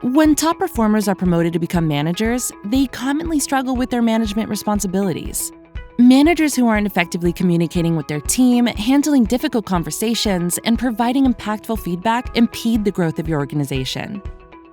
When top performers are promoted to become managers, they commonly struggle with their management responsibilities. Managers who aren't effectively communicating with their team, handling difficult conversations, and providing impactful feedback impede the growth of your organization.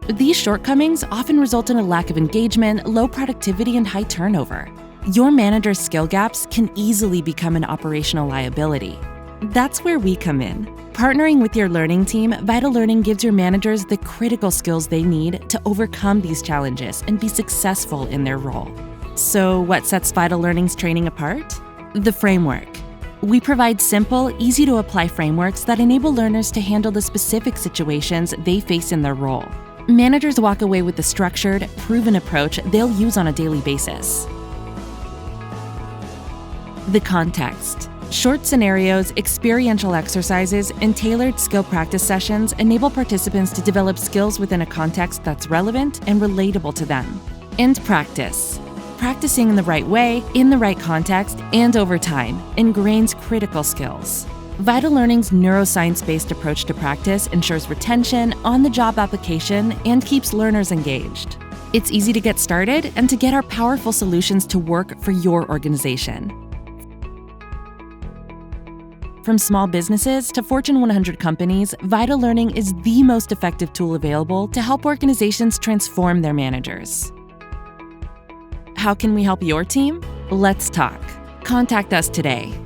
These shortcomings often result in a lack of engagement, low productivity, and high turnover. Your manager's skill gaps can easily become an operational liability. That's where we come in. Partnering with your learning team, Vital Learning gives your managers the critical skills they need to overcome these challenges and be successful in their role. So, what sets Vital Learning's training apart? The framework. We provide simple, easy-to-apply frameworks that enable learners to handle the specific situations they face in their role. Managers walk away with a structured, proven approach they'll use on a daily basis. The context. Short scenarios, experiential exercises, and tailored skill practice sessions enable participants to develop skills within a context that's relevant and relatable to them. And practice. Practicing in the right way, in the right context, and over time ingrains critical skills. Vital Learning's neuroscience-based approach to practice ensures retention, on-the-job application, and keeps learners engaged. It's easy to get started and to get our powerful solutions to work for your organization. From small businesses to Fortune 100 companies, Vital Learning is the most effective tool available to help organizations transform their managers. How can we help your team? Let's talk. Contact us today.